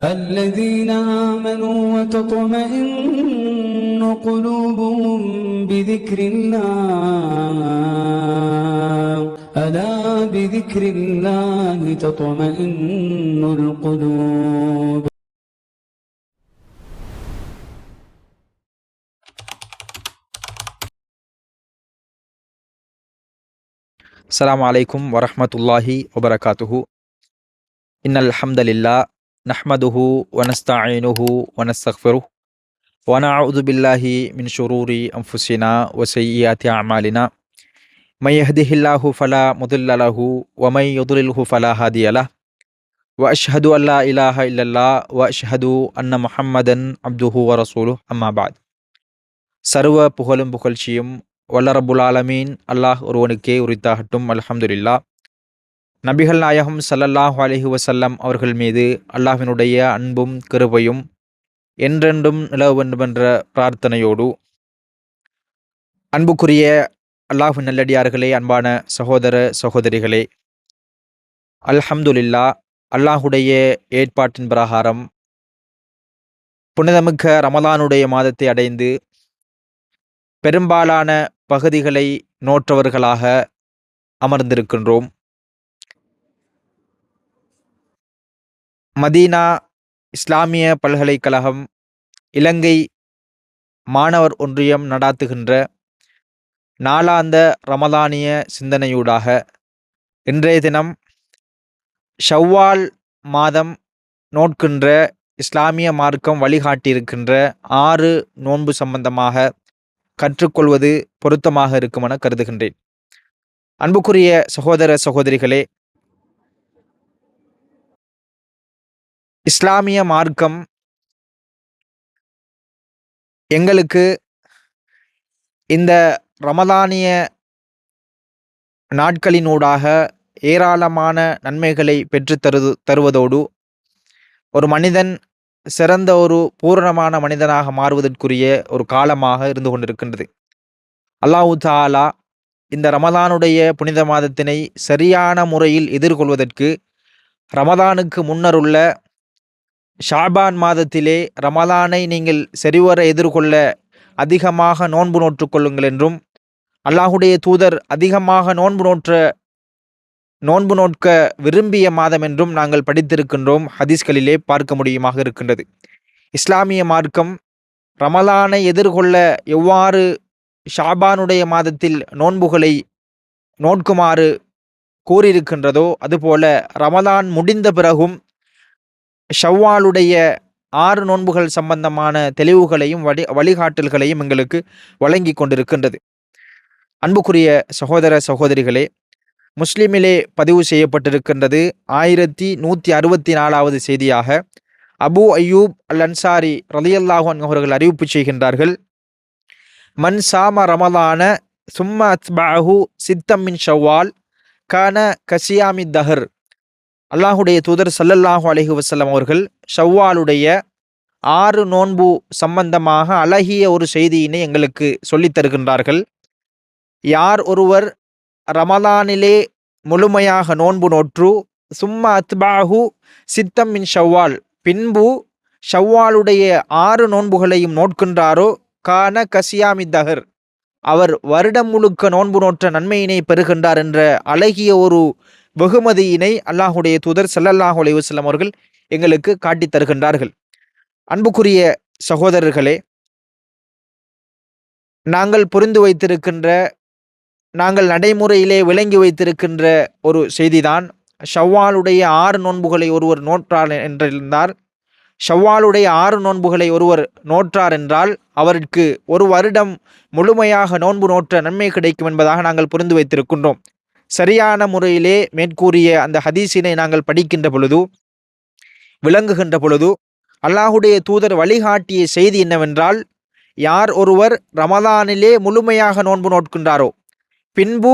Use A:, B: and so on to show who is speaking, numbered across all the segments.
A: الذين آمنوا وتطمئن قلوبهم بذكر الله ألا بذكر الله تطمئن القلوب.
B: السلام عليكم ورحمة الله وبركاته. إن الحمد لله نحمده ونستعينه ونستغفره ونعوذ بالله من شرور أنفسنا وسيئات أعمالنا. من يهده الله فلا مضل له ومن يضلله فلا هادي له. وأشهد أن لا إله إلا الله وأشهد أن محمدا عبده ورسوله. أما بعد. சர்வ புகழும் புகழ்ச்சியும் வல்ல ரப்புல் ஆலமீன் அல்லாஹ் ஒருவனுக்கே உரித்தாகட்டும். அல்ஹம்துலில்லாஹ். நபிகள் நாயகம் ஸல்லல்லாஹு அலைஹி வஸல்லம் அவர்கள் மீது அல்லாஹ்வினுடைய அன்பும் கிருபையும் என்றென்றும் நிலவ வேண்டும் என்ற பிரார்த்தனையோடு, அன்புக்குரிய அல்லாஹ்வின் நல்லடியார்களே, அன்பான சகோதர சகோதரிகளே, அல்ஹம்துலில்லாஹ், அல்லாஹுடைய ஏற்பாட்டின் பிரகாரம் புனிதமிக்க ரமலானுடைய மாதத்தை அடைந்து பெரும்பாலான பகுதிகளை நோற்றவர்களாக அமர்ந்திருக்கின்றோம். மதீனா இஸ்லாமிய பல்கலைக்கழகம் இலங்கை மாணவர் ஒன்றியம் நடாத்துகின்ற நாளாந்த ரமலானிய சிந்தனையூடாக இன்றைய தினம் ஷவ்வால் மாதம் நோட்கின்ற இஸ்லாமிய மார்க்கம் வழிகாட்டியிருக்கின்ற 6 நோன்பு சம்பந்தமாக கற்றுக்கொள்வது பொருத்தமாக இருக்கும் என கருதுகின்றேன். அன்புக்குரிய சகோதர சகோதரிகளே, இஸ்லாமிய மார்க்கம் எங்களுக்கு இந்த ரமலானிய நாட்களினூடாக ஏராளமான நன்மைகளை பெற்று தருவதோடு ஒரு மனிதன் சிறந்த ஒரு பூரணமான மனிதனாக மாறுவதற்குரிய ஒரு காலமாக இருந்து கொண்டிருக்கின்றது. அல்லாஹு தஆலா இந்த ரமலானுடைய புனித மாதத்தினை சரியான முறையில் எதிர்கொள்வதற்கு ரமலானுக்கு முன்னருள்ள ஷாபான் மாதத்திலே ரமலானை நீங்கள் சரிவர எதிர்கொள்ள அதிகமாக நோன்பு நோற்றுக்கொள்ளுங்கள் என்றும், அல்லாஹுடைய தூதர் அதிகமாக நோன்பு நோட்க விரும்பிய மாதம் என்றும் நாங்கள் படித்திருக்கின்றோம். ஹதீஸ்களிலே பார்க்க முடியுமாக இருக்கின்றது. இஸ்லாமிய மார்க்கம் ரமலானை எதிர்கொள்ள எவ்வாறு ஷாபானுடைய மாதத்தில் நோன்புகளை நோட்குமாறு கூறியிருக்கின்றதோ, அதுபோல ரமலான் முடிந்த பிறகும் ஷவ்வாலுடைய 6 நோன்புகள் சம்பந்தமான தெளிவுகளையும் வழிகாட்டல்களையும் எங்களுக்கு வழங்கி கொண்டிருக்கின்றது. அன்புக்குரிய சகோதர சகோதரிகளே, முஸ்லிமிலே பதிவு செய்யப்பட்டிருக்கின்றது 1164வது செய்தியாக அபு அய்யூப் அல் அன்சாரி ரலியல்லாஹு அன்ஹு அவர்கள் அறிவிப்பு செய்கின்றார்கள். மன் சாம ரமலான சும்ம அத்பஅஹு சித்தம் மின் ஷவ்வால் கான கசியாமி தஹர். அல்லாஹுடைய தூதர் ஸல்லல்லாஹு அலைஹி வஸல்லம் அவர்கள் ஷவ்வாலுடைய 6 நோன்பு சம்பந்தமாக அழகிய ஒரு செய்தியினை எங்களுக்கு சொல்லித் தருகின்றார்கள். யார் ஒருவர் ரமலானிலே முழுமையாக நோன்பு நோற்று சும்மா அத்பாஹு சித்தம் மின் ஷவ்வால், பின்பு ஷவ்வாலுடைய 6 நோன்புகளையும் நோட்கின்றாரோ கான கசியாமி தஹர், அவர் வருடம் முழுக்க நோன்பு நோற்ற நன்மையினை பெறுகின்றார் என்ற அழகிய ஒரு வெகுமதியினை அல்லாஹுடைய தூதர் ஸல்லல்லாஹு அலைஹி வஸல்லம் அவர்கள் எங்களுக்கு காட்டித் தருகின்றார்கள். அன்புக்குரிய சகோதரர்களே, நாங்கள் புரிந்து வைத்திருக்கின்ற, நாங்கள் நடைமுறையிலே விளங்கி வைத்திருக்கின்ற ஒரு செய்திதான், ஷவ்வாலுடைய 6 நோன்புகளை ஒருவர் நோற்றார் என்றிருந்தார், ஷவ்வாலுடைய 6 நோன்புகளை ஒருவர் நோற்றார் என்றால் அவருக்கு ஒரு வருடம் முழுமையாக நோன்பு நோற்ற நன்மை கிடைக்கும் என்பதாக நாங்கள் புரிந்து வைத்திருக்கின்றோம். சரியான முறையிலே மேற்கூறிய அந்த ஹதீஸினை நாங்கள் படிக்கின்ற பொழுது, விளங்குகின்ற பொழுது, அல்லாஹுடைய தூதர் வழிகாட்டிய செய்தி என்னவென்றால், யார் ஒருவர் ரமலானிலே முழுமையாக நோன்பு நோட்கின்றாரோ, பின்பு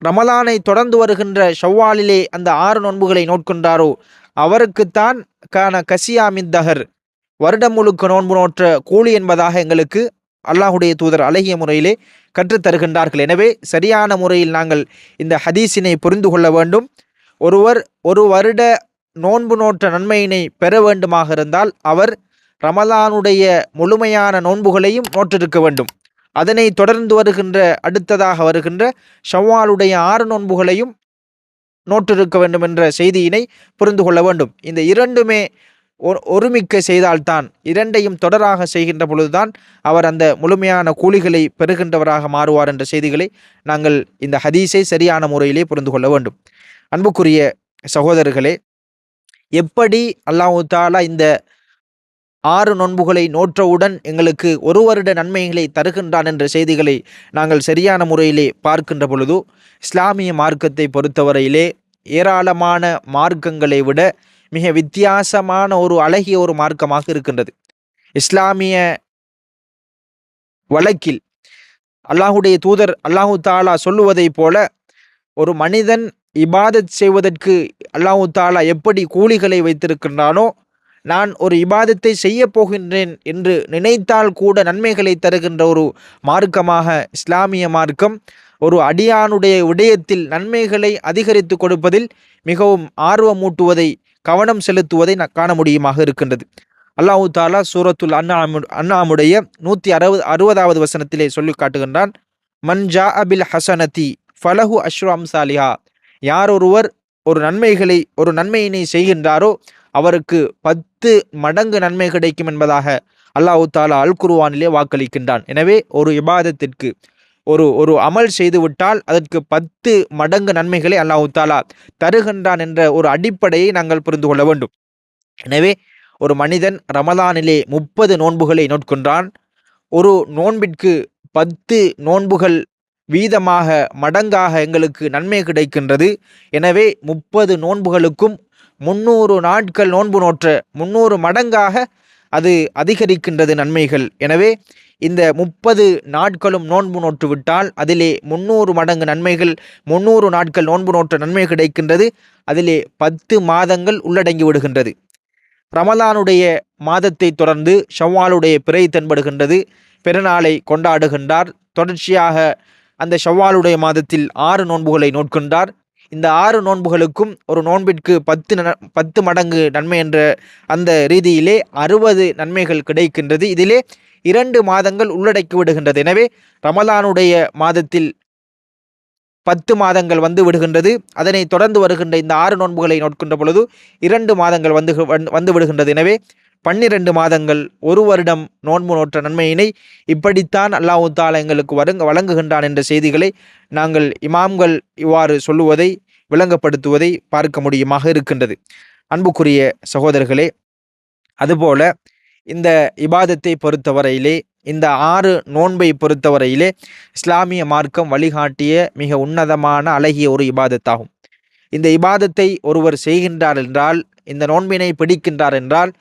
B: ரமலானை தொடர்ந்து வருகின்ற ஷவ்வாலிலே அந்த 6 நோன்புகளை நோட்கின்றாரோ, அவருக்குத்தான் கான கசியாமித் தஹர், வருடம் முழுக்க நோன்பு நோற்ற கூலி என்பதாக எங்களுக்கு அல்லாஹுடைய தூதர் அழகிய முறையிலே கற்றுத் தருகின்றார்கள். எனவே சரியான முறையில் நாங்கள் இந்த ஹதீஸினை புரிந்து கொள்ள வேண்டும். ஒருவர் ஒரு வருட நோன்பு நோற்ற நன்மையினை பெற வேண்டுமாக இருந்தால் அவர் ரமலானுடைய முழுமையான நோன்புகளையும் நோற்றிருக்க வேண்டும். அதனை தொடர்ந்து வருகின்ற அடுத்ததாக வருகின்ற ஷவ்வாலுடைய 6 நோன்புகளையும் நோற்றிருக்க வேண்டும் என்ற செய்தியினை புரிந்து கொள்ள வேண்டும். இந்த இரண்டுமே ஒருமிக்க செய்தால்தான், இரண்டையும் தொடராக செய்கின்ற பொழுதுதான் அவர் அந்த முழுமையான கூலிகளை பெறுகின்றவராக மாறுவார் என்ற செய்திகளை நாங்கள் இந்த ஹதீஸை சரியான முறையிலே புரிந்து கொள்ள வேண்டும். அன்புக்குரிய சகோதரர்களே, எப்படி அல்லாஹ் தஆலா இந்த 6 நோன்புகளை நோற்றவுடன் எங்களுக்கு 1 வருட நன்மைகளை தருகின்றான் என்ற செய்திகளை நாங்கள் சரியான முறையிலே பார்க்கின்ற பொழுது, இஸ்லாமிய மார்க்கத்தை பொறுத்தவரையிலே ஏராளமான மார்க்கங்களை விட மிக வித்தியாசமான ஒரு அழகிய ஒரு மார்க்கமாக இருக்கின்றது. இஸ்லாமிய வழக்கில் அல்லாஹுடைய தூதர் அல்லாஹு தாலா சொல்லுவதை போல, ஒரு மனிதன் இபாதத் செய்வதற்கு அல்லாஹு தாலா எப்படி கூலிகளை வைத்திருக்கின்றானோ, நான் ஒரு இபாதத்தை செய்ய போகின்றேன் என்று நினைத்தால் கூட நன்மைகளை தருகின்ற ஒரு மார்க்கமாக இஸ்லாமிய மார்க்கம் ஒரு அடியானுடைய விடயத்தில் நன்மைகளை அதிகரித்து கொடுப்பதில் மிகவும் ஆர்வமூட்டுவதை, கவனம் செலுத்துவதை காண முடியுமாக இருக்கின்றது. அல்லாஹு தாலா சூரத்துல் அன்ஆமுடைய 160வது வசனத்திலே சொல்லி காட்டுகின்றான், மன் ஜா அபில் ஹசனதி ஃபலஹு அஷ்ரு அம்சாலிஹா. யார் ஒருவர் ஒரு நன்மையினை செய்கின்றாரோ அவருக்கு 10 மடங்கு நன்மை கிடைக்கும் என்பதாக அல்லாஹ் தாலா அல் குர்ஆனிலே வாக்களிக்கின்றான். எனவே ஒரு இபாதத்திற்கு ஒரு அமல் செய்துவிட்டால் அதற்கு 10 மடங்கு நன்மைகளை அல்லாஹ் தாலா தருகின்றான் என்ற ஒரு அடிப்படையை நாங்கள் புரிந்து கொள்ள வேண்டும். எனவே ஒரு மனிதன் ரமலானிலே 30 நோன்புகளை நோட்கின்றான். ஒரு நோன்பிற்கு 10 நோன்புகள் வீதமாக மடங்காக எங்களுக்கு நன்மை கிடைக்கின்றது. எனவே 30 நோன்புகளுக்கும் 300 நாட்கள் நோன்பு நோற்ற 300 மடங்காக அது அதிகரிக்கின்றது நன்மைகள். எனவே இந்த 30 நாட்களும் நோன்பு நோற்று விட்டால் அதிலே 300 மடங்கு நன்மைகள், 300 நாட்கள் நோன்பு நோற்ற நன்மை கிடைக்கின்றது. அதிலே 10 மாதங்கள் உள்ளடங்கி விடுகின்றது. ரமலானுடைய மாதத்தை தொடர்ந்து ஷவ்வாலுடைய பிறை தென்படுகின்றது. பெருநாளை கொண்டாடுகின்றார். தொடர்ச்சியாக அந்த ஷவ்வாலுடைய மாதத்தில் 6 நோன்புகளை நோட்கின்றார். இந்த 6 நோன்புகளுக்கும் ஒரு நோன்பிற்கு 10 மடங்கு நன்மை என்ற அந்த ரீதியிலே 60 நன்மைகள் கிடைக்கின்றது. இதிலே 2 மாதங்கள் உள்ளடக்கி விடுகின்றது. எனவே ரமலானுடைய மாதத்தில் 10 மாதங்கள் வந்து விடுகின்றது. அதனை தொடர்ந்து வருகின்ற இந்த 6 நோன்புகளை நோட்கின்ற பொழுது 2 மாதங்கள் வந்து விடுகின்றது. எனவே 12 மாதங்கள், 1 வருடம் நோன்பு நோற்ற நன்மையினை இப்படித்தான் அல்லாஹ் தஆலா எங்களுக்கு வழங்குகின்றான் என்ற செய்திகளை நாங்கள் இமாம்கள் இவ்வாறு சொல்லுவதை, விளங்கப்படுத்துவதை பார்க்க முடியுமாக இருக்கின்றது. அன்புக்குரிய சகோதரர்களே, அதுபோல இந்த இபாதத்தை பொறுத்தவரையிலே, இந்த 6 நோன்பை பொறுத்தவரையிலே இஸ்லாமிய மார்க்கம் வழிகாட்டிய மிக உன்னதமான அழகிய ஒரு இபாதத்தாகும். இந்த இபாதத்தை ஒருவர் செய்கின்றார் என்றால், இந்த நோன்பினை பிடிக்கின்றார் என்றால்,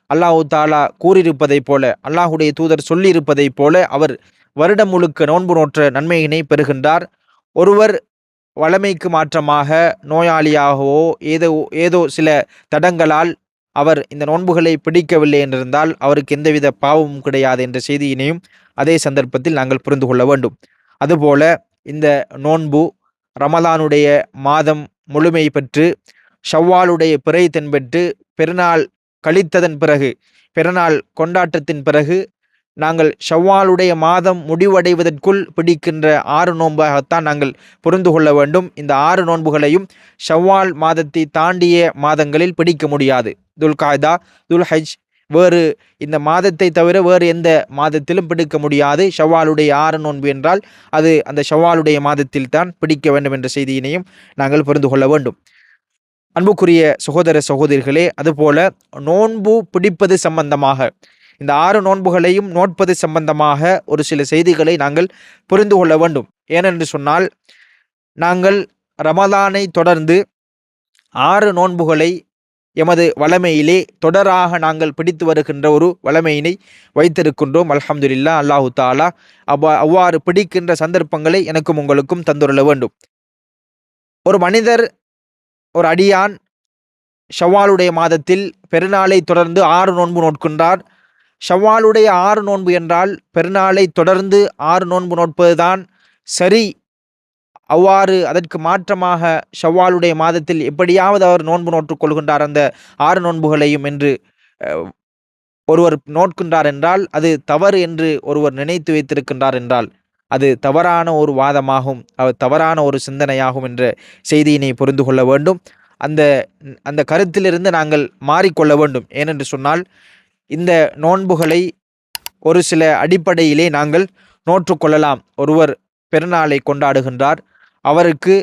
B: அல்லாஹ் தாலா கூறியிருப்பதை போல, அல்லாஹுடைய தூதர் சொல்லியிருப்பதை போல அவர் வருடம் முழுக்க நோன்பு நோற்ற நன்மையினை பெறுகின்றார். ஒருவர் வளமைக்கு மாற்றமாக நோயாளியாகவோ ஏதோ சில தடங்களால் அவர் இந்த நோன்புகளை பிடிக்கவில்லை என்றிருந்தால் அவருக்கு எந்தவித பாவமும் கிடையாது என்ற செய்தியினையும் அதே சந்தர்ப்பத்தில் நாங்கள் புரிந்து கொள்ள வேண்டும். அதுபோல இந்த நோன்பு ரமலானுடைய மாதம் முழுமை பெற்று ஷவ்வாலுடைய பிறை தென்பெற்று பெருநாள் கழித்ததன் பிறகு, பெருநாள் கொண்டாட்டத்தின் பிறகு நாங்கள் ஷவ்வாலுடைய மாதம் முடிவடைவதற்குள் பிடிக்கின்ற 6 நோன்பாகத்தான் நாங்கள் புரிந்து கொள்ள வேண்டும். இந்த 6 நோன்புகளையும் ஷவ்வால் மாதத்தை தாண்டிய மாதங்களில் பிடிக்க முடியாது. துல்காய்தா, துல்ஹஜ், வேறு இந்த மாதத்தை தவிர வேறு எந்த மாதத்திலும் பிடிக்க முடியாது. ஷவ்வாலுடைய 6 நோன்பு என்றால் அது அந்த ஷவ்வாலுடைய மாதத்தில் தான் பிடிக்க வேண்டும் என்ற செய்தியினையும் நாங்கள் புரிந்து கொள்ள வேண்டும். அன்புக்குரிய சகோதர சகோதரிகளே, அதுபோல நோன்பு பிடிப்பது சம்பந்தமாக, இந்த 6 நோன்புகளையும் நோட்பது சம்பந்தமாக ஒரு சில செய்திகளை நாங்கள் புரிந்து கொள்ள வேண்டும். ஏனென்று சொன்னால், நாங்கள் ரமலானை தொடர்ந்து 6 நோன்புகளை எமது வளமையிலே தொடராக நாங்கள் பிடித்து வருகின்ற ஒரு வளமையினை வைத்திருக்கின்றோம். அல்ஹம்துலில்லாஹ். அல்லாஹு தாலா அவ்வாறு பிடிக்கின்ற சந்தர்ப்பங்களை எனக்கும் உங்களுக்கும் தந்துள்ள வேண்டும். ஒரு மனிதர், ஒரு அடியான் ஷவ்வாலுடைய மாதத்தில் பெருநாளை தொடர்ந்து 6 நோன்பு நோட்கின்றார். ஷவ்வாலுடைய 6 நோன்பு என்றால் பெருநாளை தொடர்ந்து 6 நோன்பு நோட்பதுதான் சரி. அவ்வாறு அதற்கு மாற்றமாக ஷவ்வாலுடைய மாதத்தில் எப்படியாவது அவர் நோன்பு நோற்றுக் கொள்கின்றார் அந்த 6 நோன்புகளையும் என்று ஒருவர் நோட்கின்றார் என்றால் அது தவறு என்று ஒருவர் நினைத்து வைத்திருக்கின்றார் என்றால் அது தவறான ஒரு வாதமாகும், அவர் தவறான ஒரு சிந்தனையாகும் என்ற செய்தியினை புரிந்து கொள்ள வேண்டும். அந்த அந்த கருத்திலிருந்து நாங்கள் மாறிக்கொள்ள வேண்டும். ஏனென்று சொன்னால் இந்த நோன்புகளை ஒரு சில அடிப்படையிலே நாங்கள் நோற்றுக்கொள்ளலாம். ஒருவர் பெருநாளை கொண்டாடுகின்றார், அவருக்கு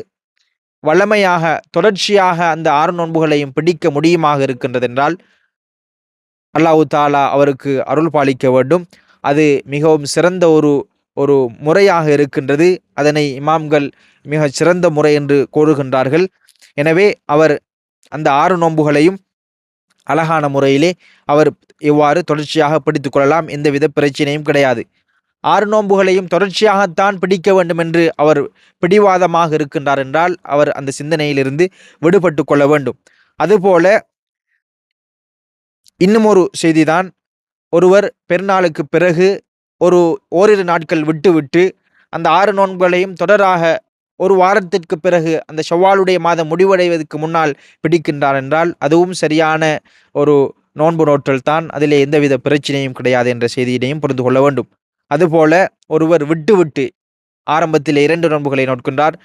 B: வழமையாக தொடர்ச்சியாக அந்த 6 நோன்புகளையும் பிடிக்க முடியுமாக இருக்கின்றது என்றால் அல்லாஹு தாலா அவருக்கு அருள் பாலிக்க வேண்டும். அது மிகவும் சிறந்த ஒரு ஒரு முறையாக இருக்கின்றது. அதனை இமாம்கள் மிக சிறந்த முறை என்று கூறுகின்றார்கள். எனவே அவர் அந்த 6 நோன்புகளையும் அழகான முறையிலே அவர் இவ்வாறு தொடர்ச்சியாக பிடித்துக் கொள்ளலாம். எந்தவித பிரச்சனையும் கிடையாது. 6 நோன்புகளையும் தொடர்ச்சியாகத்தான் பிடிக்க வேண்டும் என்று அவர் பிடிவாதமாக இருக்கின்றார் என்றால் அவர் அந்த சிந்தனையிலிருந்து விடுபட்டு கொள்ள வேண்டும். அதுபோல இன்னும் ஒரு செய்திதான், ஒருவர் பெருநாளுக்கு பிறகு ஓரிரு நாட்கள் விட்டு அந்த 6 நோன்புகளையும் தொடராக ஒரு வாரத்திற்கு பிறகு அந்த ஷவ்வாலுடைய மாதம் முடிவடைவதற்கு முன்னால் பிடிக்கின்றார் என்றால் அதுவும் சரியான ஒரு நோன்பு நோற்றல் தான். அதிலே எந்தவித பிரச்சனையும் கிடையாது என்ற செய்தியினையும் புரிந்து கொள்ள வேண்டும். அதுபோல ஒருவர் விட்டு ஆரம்பத்தில் 2 நோன்புகளை நோட்கின்றார்,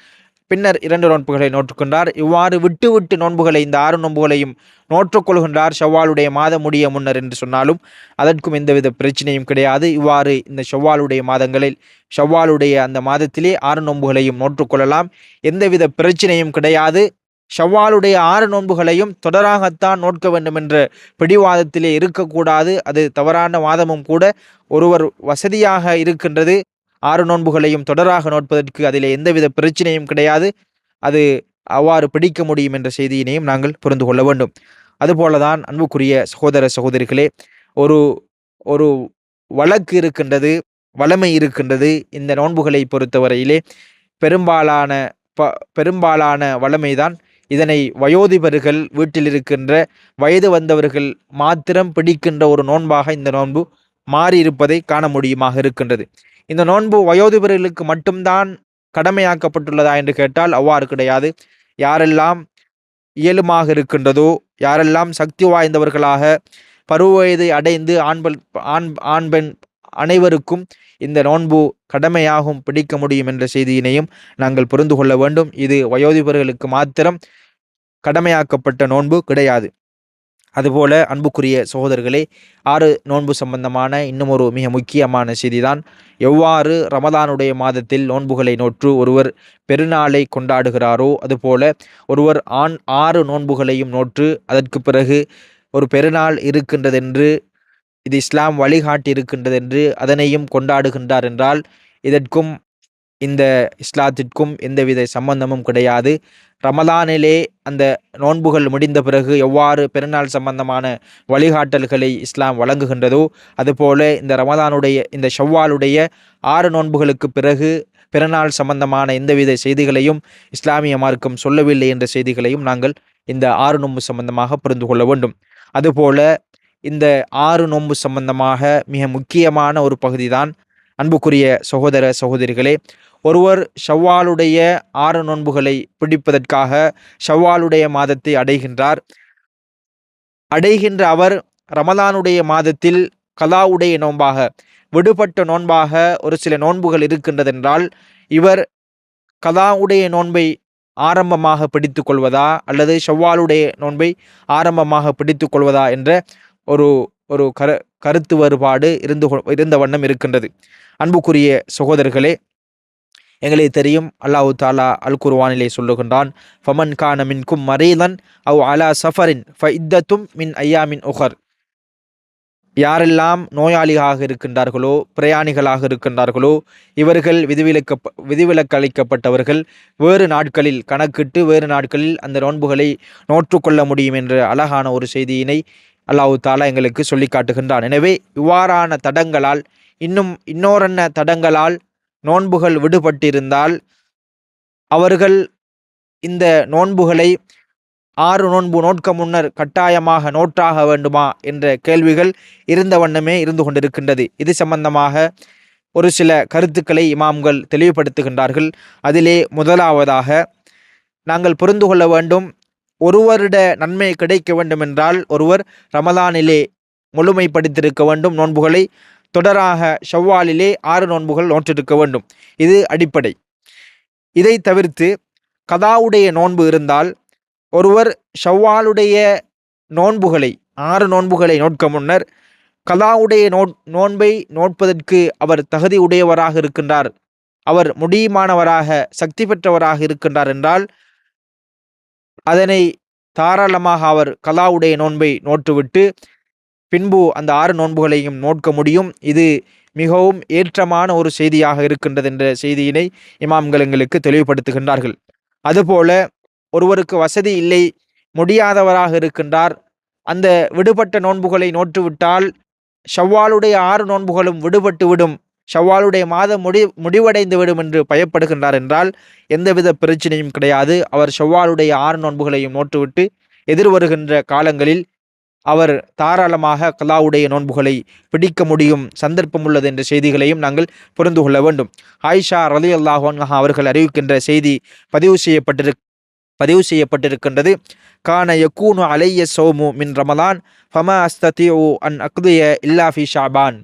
B: பின்னர் 2 நோன்புகளை நோற்றுக்கொண்டார். இவ்வாறு விட்டு நோன்புகளை இந்த 6 நோன்புகளையும் நோற்றுக்கொள்கின்றார் ஷவ்வாலுடைய மாதம் முடிய முன்னர் என்று சொன்னாலும் அதற்கும் எந்தவித பிரச்சனையும் கிடையாது. இவ்வாறு இந்த ஷவ்வாலுடைய அந்த மாதத்திலே 6 நோன்புகளையும் நோற்றுக்கொள்ளலாம். எந்தவித பிரச்சனையும் கிடையாது. ஷவ்வாலுடைய 6 நோன்புகளையும் தொடராகத்தான் நோட்க வேண்டும் என்ற பிடிவாதத்திலே இருக்கக்கூடாது. அது தவறான வாதமும் கூட. ஒருவர் வசதியாக இருக்கின்றது 6 நோன்புகளையும் தொடராக நோட்பதற்கு, அதிலே எந்தவித பிரச்சனையும் கிடையாது. அது அவ்வாறு பிடிக்க முடியும் என்ற செய்தியினையும் நாங்கள் புரிந்து கொள்ள வேண்டும். அதுபோலதான் அன்புக்குரிய சகோதர சகோதரிகளே, ஒரு ஒரு வழக்கு இருக்கின்றது, வளமை இருக்கின்றது. இந்த நோன்புகளை பொறுத்தவரையிலே பெரும்பாலான வளமைதான். இதனை வயோதிபர்கள், வீட்டில் இருக்கின்ற வயது வந்தவர்கள் மாத்திரம் பிடிக்கின்ற ஒரு நோன்பாக இந்த நோன்பு மாறி இருப்பதை காண முடியுமாக இருக்கின்றது. இந்த நோன்பு வயோதிபர்களுக்கு மட்டும்தான் கடமையாக்கப்பட்டுள்ளதா என்று கேட்டால் அவ்வாறு கிடையாது. யாரெல்லாம் இயலுமாக இருக்கின்றதோ, யாரெல்லாம் சக்தி வாய்ந்தவர்களாக பருவ வயதை அடைந்து ஆண் பெண் அனைவருக்கும் இந்த நோன்பு கடமையாகும், பிடிக்க முடியும் என்ற செய்தியினையும் நாங்கள் புரிந்து கொள்ள வேண்டும். இது வயோதிபர்களுக்கு மாத்திரம் கடமையாக்கப்பட்ட நோன்பு கிடையாது. அதுபோல அன்புக்குரிய சகோதரர்களே, 6 நோன்பு சம்பந்தமான இன்னும் ஒரு மிக முக்கியமான செய்திதான், எவ்வாறு ரமதானுடைய மாதத்தில் நோன்புகளை நோற்று ஒருவர் பெருநாளை கொண்டாடுகிறாரோ அதுபோல ஒருவர் 6 நோன்புகளையும் நோற்று அதற்கு பிறகு ஒரு பெருநாள் இருக்கின்றதென்று, இது இஸ்லாம் வழிகாட்டி இருக்கின்றதென்று அதனையும் கொண்டாடுகின்றார் என்றால் இதற்கும் இந்த இஸ்லாத்திற்கும் எந்தவித சம்பந்தமும் கிடையாது. ரமலானிலே அந்த நோன்புகள் முடிந்த பிறகு எவ்வாறு பெருநாள் சம்பந்தமான வழிகாட்டல்களை இஸ்லாம் வழங்குகின்றதோ அதுபோல இந்த ரமலானுடைய இந்த ஷவ்வாலுடைய 6 நோன்புகளுக்கு பிறகு பெருநாள் சம்பந்தமான எந்தவித செய்திகளையும் இஸ்லாமிய மார்க்கம் சொல்லவில்லை என்ற செய்திகளையும் நாங்கள் இந்த 6 நோன்பு சம்பந்தமாக புரிந்து கொள்ள வேண்டும். அதுபோல இந்த 6 நோன்பு சம்பந்தமாக மிக முக்கியமான ஒரு பகுதிதான் அன்புக்குரிய சகோதர சகோதரிகளே, ஒருவர் ஷவ்வாலுடைய 6 நோன்புகளை பிடிப்பதற்காக ஷவ்வாலுடைய மாதத்தை அடைகின்ற அவர் ரமலானுடைய மாதத்தில் கலாவுடைய நோன்பாக, விடுபட்ட நோன்பாக ஒரு சில நோன்புகள் இருக்கின்றதென்றால் இவர் கலாவுடைய நோன்பை ஆரம்பமாக பிடித்து கொள்வதா அல்லது ஷவ்வாலுடைய நோன்பை ஆரம்பமாக பிடித்து கொள்வதா என்ற ஒரு ஒரு கருத்து வேறுபாடு இருந்த வண்ணம் இருக்கின்றது. அன்புக்குரிய சகோதரர்களே, எங்களுக்கு தெரியும் அல்லாஹு தாலா அல் குர்ஆனிலே சொல்லுகின்றான், ஃபமன் கான மின்கும் மரீதன் அவ் அலா சஃபரின் ஃபஇத்தத்தும் மின் ஐயாமின் உஹர். யாரெல்லாம் நோயாளிகளாக இருக்கின்றார்களோ, பிரயாணிகளாக இருக்கின்றார்களோ, இவர்கள் விதிவிலக்கு அளிக்கப்பட்டவர்கள், வேறு நாட்களில் கணக்கிட்டு வேறு நாட்களில் அந்த நோன்புகளை நோற்றுக்கொள்ள முடியும் என்ற அழகான ஒரு செய்தியினை அல்லாஹு தாலா எங்களுக்கு சொல்லி காட்டுகின்றான். எனவே இவ்வாறான தடங்களால் இன்னோரன்ன தடங்களால் நோன்புகள் விடுபட்டிருந்தால் அவர்கள் இந்த நோன்புகளை 6 நோன்பு நோட்க முன்னர் கட்டாயமாக நோற்றாக வேண்டுமா என்ற கேள்விகள் இருந்த வண்ணமே இருந்து கொண்டிருக்கின்றது. இது சம்பந்தமாக ஒரு சில கருத்துக்களை இமாம்கள் தெளிவுபடுத்துகின்றார்கள். அதிலே முதலாவதாக நாங்கள் புரிந்து கொள்ள வேண்டும், ஒரு வருட நன்மை கிடைக்க வேண்டும் என்றால் ஒருவர் ரமலானிலே முழுமைப்படுத்தியிருக்க வேண்டும் நோன்புகளை. தொடராக ஷவ்வாலிலே 6 நோன்புகள் நோற்றிருக்க வேண்டும். இது அடிப்படை. இதை தவிர்த்து கதாவுடைய நோன்பு இருந்தால் ஒருவர் ஷவ்வாலுடைய நோன்புகளை 6 நோன்புகளை நோட்க முன்னர் கதாவுடைய நோன்பை நோட்பதற்கு அவர் தகுதி உடையவராக இருக்கின்றார், அவர் முடியுமானவராக சக்தி பெற்றவராக இருக்கின்றார் என்றால் அதனை தாராளமாக அவர் கலாவுடைய நோன்பை நோற்றுவிட்டு பின்பு அந்த 6 நோன்புகளையும் நோட்க முடியும். இது மிகவும் ஏற்றமான ஒரு செய்தியாக இருக்கின்றது என்ற செய்தியினை இமாம்கள் எங்களுக்கு தெளிவுபடுத்துகின்றார்கள். அதுபோல ஒருவருக்கு வசதி இல்லை, முடியாதவராக இருக்கின்றார், அந்த விடுபட்ட நோன்புகளை நோற்றுவிட்டால் ஷவ்வாலுடைய 6 நோன்புகளும் விடுபட்டு விடும், ஷவ்வாலுடைய மாதம் முடிவடைந்து விடும் என்று பயப்படுகின்றார் என்றால் எந்தவித பிரச்சனையும் கிடையாது. அவர் ஷவ்வாலுடைய 6 நோன்புகளையும் நோற்றுவிட்டு எதிர்வருகின்ற காலங்களில் அவர் தாராளமாக கலாவுடைய நோன்புகளை பிடிக்க முடியும், சந்தர்ப்பம் உள்ளது என்ற செய்திகளையும் நாங்கள் புரிந்து கொள்ள வேண்டும். ஆயிஷா ரலியல்லாஹு அன்ஹா அவர்கள் அறிவிக்கின்ற செய்தி பதிவு செய்யப்பட்டிருக்கின்றது. கான யக்கூனு அலைய சௌமு மின் ரமலான் ஃபமா அஸ்ததிஉ அன் அக்திய இல்லா ஃபி ஷஅபான்.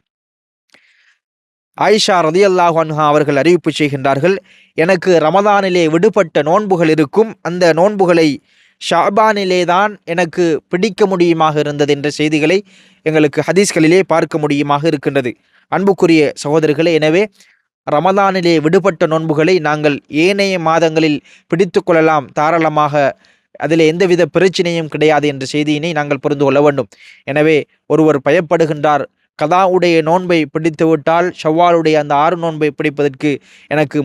B: ஆயிஷா ரலியல்லாஹு அன்ஹா அவர்கள் அறிவிப்பு செய்கின்றார்கள், எனக்கு ரமதானிலே விடுபட்ட நோன்புகள் இருக்கும், அந்த நோன்புகளை ஷாபானிலே தான் எனக்கு பிடிக்க முடியுமாக இருந்தது என்ற செய்திகளை எங்களுக்கு ஹதீஸ்களிலே பார்க்க முடியுமாக இருக்கின்றது. அன்புக்குரிய சகோதரர்களே, எனவே ரமதானிலே விடுபட்ட நோன்புகளை நாங்கள் ஏனைய மாதங்களில் பிடித்து கொள்ளலாம் தாராளமாக, அதில் எந்தவித பிரச்சனையும் கிடையாது என்ற செய்தியினை நாங்கள் புரிந்து கொள்ள வேண்டும். எனவே ஒருவர் பயப்படுகின்றார், கதாவுடைய நோன்பை பிடித்துவிட்டால் ஷவ்வாலுடைய அந்த 6 நோன்பை பிடிப்பதற்கு எனக்கு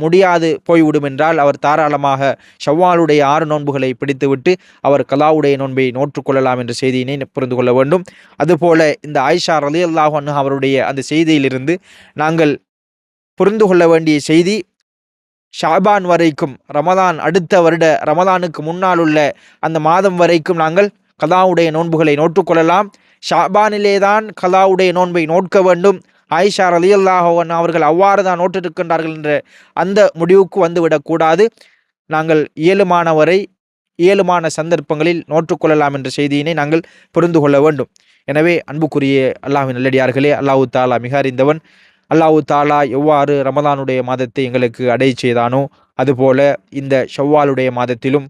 B: முடியாது போய்விடும் என்றால் அவர் தாராளமாக ஷவ்வாலுடைய 6 நோன்புகளை பிடித்துவிட்டு அவர் கதாவுடைய நோன்பை நோற்றுக்கொள்ளலாம் என்ற செய்தியினை புரிந்து கொள்ள வேண்டும். அதுபோல இந்த ஆயிஷா ரலியல்லாஹு அன்ஹா அவருடைய அந்த செய்தியிலிருந்து நாங்கள் புரிந்து கொள்ள வேண்டிய செய்தி, ஷாபான் வரைக்கும், ரமதான் அடுத்த வருட ரமதானுக்கு முன்னால் உள்ள அந்த மாதம் வரைக்கும் நாங்கள் கலாவுடைய நோன்புகளை நோற்றுக்கொள்ளலாம். ஷாபானிலே தான் கலாவுடைய நோன்பை நோட்க வேண்டும். ஆயிஷா ரலியல்லாஹு அன்ஹா அவர்கள் அவ்வாறு தான் நோற்றிருக்கின்றார்கள் என்ற அந்த முடிவுக்கு வந்துவிடக்கூடாது. நாங்கள் இயலுமான சந்தர்ப்பங்களில் நோற்றுக்கொள்ளலாம் என்ற செய்தியினை நாங்கள் புரிந்து கொள்ள வேண்டும். எனவே அன்புக்குரிய அல்லாஹ்வின் நல்லடியார்களே, அல்லாஹு தாலா மிக அறிந்தவன். அல்லாஹு தாலா எவ்வாறு ரமலானுடைய மாதத்தை எங்களுக்கு அடை செய்தானோ அதுபோல இந்த ஷவ்வாலுடைய மாதத்திலும்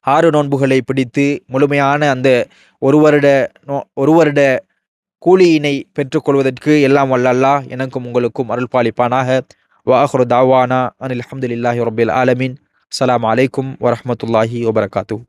B: 6 நோன்புகளை பிடித்து முழுமையான அந்த ஒரு வருட கூலியினை பெற்றுக்கொள்வதற்கு எல்லாம் வல்ல அல்லாஹ் எனக்கும் உங்களுக்கும் அருள் பாலிப்பானாக. வஆஹிரு தாவானா அனில் ஹம்துலில்லாஹி ரப்பில் ஆலமீன். அஸ்ஸலாமு அலைக்கும் வரஹ்மத்துல்லாஹி வபரகாத்துஹு.